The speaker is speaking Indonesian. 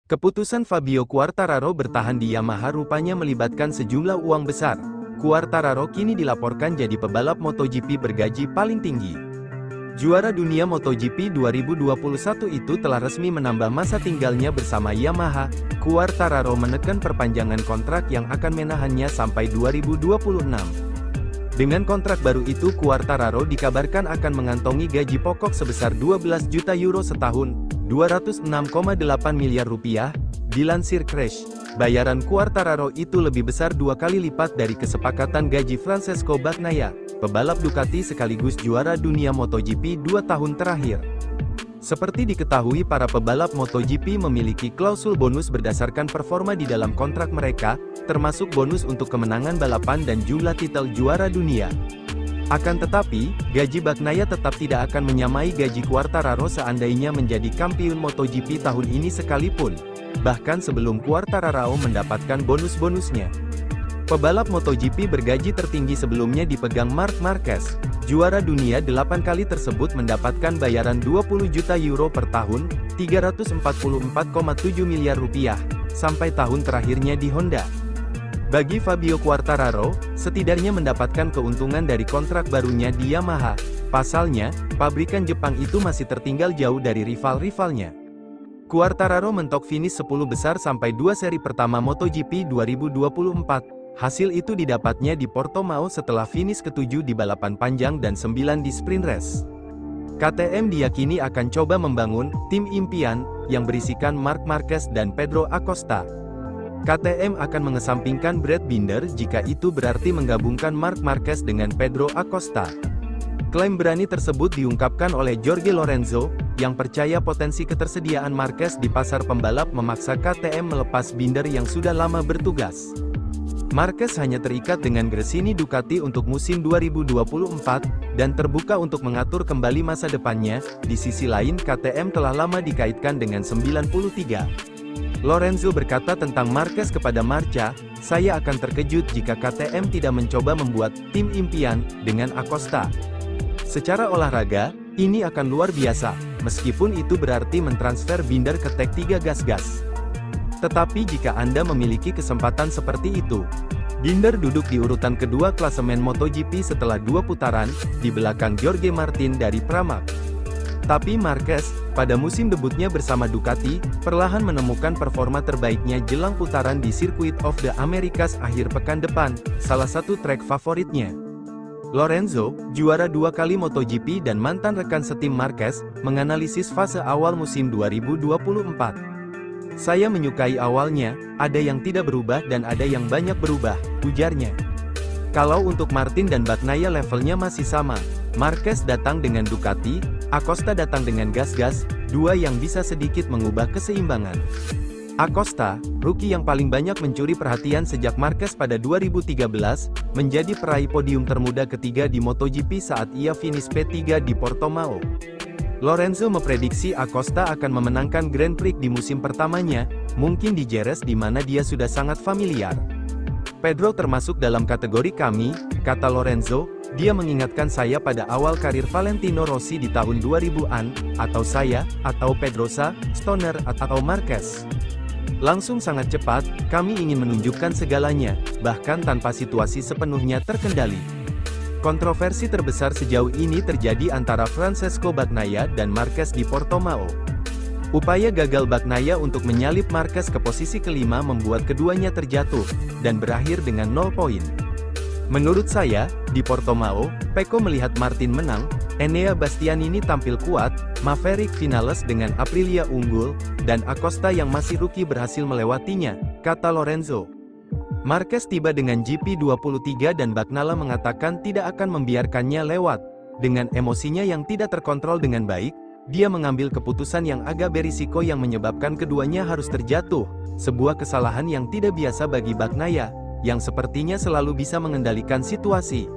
Keputusan Fabio Quartararo bertahan di Yamaha rupanya melibatkan sejumlah uang besar. Quartararo kini dilaporkan jadi pebalap MotoGP bergaji paling tinggi. Juara dunia MotoGP 2021 itu telah resmi menambah masa tinggalnya bersama Yamaha. Quartararo menekan perpanjangan kontrak yang akan menahannya sampai 2026. Dengan kontrak baru itu Quartararo dikabarkan akan mengantongi gaji pokok sebesar 12 juta euro setahun, 206,8 miliar rupiah, dilansir Crash. Bayaran Quartararo itu lebih besar 2 kali lipat dari kesepakatan gaji Francesco Bagnaia, pebalap Ducati sekaligus juara dunia MotoGP 2 tahun terakhir. Seperti diketahui, para pebalap MotoGP memiliki klausul bonus berdasarkan performa di dalam kontrak mereka, termasuk bonus untuk kemenangan balapan dan jumlah titel juara dunia. Akan tetapi, gaji Bagnaia tetap tidak akan menyamai gaji Quartararo seandainya menjadi kampiun MotoGP tahun ini sekalipun, bahkan sebelum Quartararo mendapatkan bonus-bonusnya. Pebalap MotoGP bergaji tertinggi sebelumnya dipegang Marc Marquez. Juara dunia 8 kali tersebut mendapatkan bayaran 20 juta euro per tahun, 344,7 miliar rupiah, sampai tahun terakhirnya di Honda. Bagi Fabio Quartararo, setidaknya mendapatkan keuntungan dari kontrak barunya di Yamaha. Pasalnya, pabrikan Jepang itu masih tertinggal jauh dari rival-rivalnya. Quartararo mentok finish 10 besar sampai 2 seri pertama MotoGP 2024. Hasil itu didapatnya di Portimao setelah finish ke-7 di balapan panjang dan 9 di sprint race. KTM diyakini akan coba membangun tim impian yang berisikan Marc Marquez dan Pedro Acosta. KTM akan mengesampingkan Brad Binder jika itu berarti menggabungkan Marc Marquez dengan Pedro Acosta. Klaim berani tersebut diungkapkan oleh Jorge Lorenzo, yang percaya potensi ketersediaan Marquez di pasar pembalap memaksa KTM melepas Binder yang sudah lama bertugas. Marquez hanya terikat dengan Gresini Ducati untuk musim 2024, dan terbuka untuk mengatur kembali masa depannya. Di sisi lain, KTM telah lama dikaitkan dengan 93. Lorenzo berkata tentang Marquez kepada Marca, "Saya akan terkejut jika KTM tidak mencoba membuat tim impian dengan Acosta. Secara olahraga, ini akan luar biasa, meskipun itu berarti mentransfer Binder ke Tech 3 gas-gas. Tetapi jika Anda memiliki kesempatan seperti itu." Binder duduk di urutan kedua klasemen MotoGP setelah 2 putaran, di belakang Jorge Martin dari Pramac. Tapi Marquez, pada musim debutnya bersama Ducati, perlahan menemukan performa terbaiknya jelang putaran di Circuit of the Americas akhir pekan depan, salah satu trek favoritnya. Lorenzo, juara 2 kali MotoGP dan mantan rekan setim Marquez, menganalisis fase awal musim 2024. "Saya menyukai awalnya, ada yang tidak berubah dan ada yang banyak berubah," ujarnya. Kalau untuk Martin dan Bagnaia levelnya masih sama. Marquez datang dengan Ducati, Acosta datang dengan gas-gas, 2 yang bisa sedikit mengubah keseimbangan. Acosta, rookie yang paling banyak mencuri perhatian sejak Marquez pada 2013, menjadi peraih podium termuda ketiga di MotoGP saat ia finish P3 di Portimao. Lorenzo memprediksi Acosta akan memenangkan Grand Prix di musim pertamanya, mungkin di Jerez di mana dia sudah sangat familiar. "Pedro termasuk dalam kategori kami," kata Lorenzo. "Dia mengingatkan saya pada awal karir Valentino Rossi di tahun 2000-an, atau saya, atau Pedrosa, Stoner, atau Marquez. Langsung sangat cepat, kami ingin menunjukkan segalanya, bahkan tanpa situasi sepenuhnya terkendali." Kontroversi terbesar sejauh ini terjadi antara Francesco Bagnaia dan Marquez di Portimao. Upaya gagal Bagnaia untuk menyalip Marquez ke posisi kelima membuat keduanya terjatuh, dan berakhir dengan 0 poin. "Menurut saya, di Portimao, Pecco melihat Martin menang, Enea Bastianini tampil kuat, Maverick Vinales dengan Aprilia unggul, dan Acosta yang masih rookie berhasil melewatinya," kata Lorenzo. Marquez tiba dengan GP23 dan Bagnaia mengatakan tidak akan membiarkannya lewat. Dengan emosinya yang tidak terkontrol dengan baik, dia mengambil keputusan yang agak berisiko yang menyebabkan keduanya harus terjatuh, sebuah kesalahan yang tidak biasa bagi Bagnaia, yang sepertinya selalu bisa mengendalikan situasi.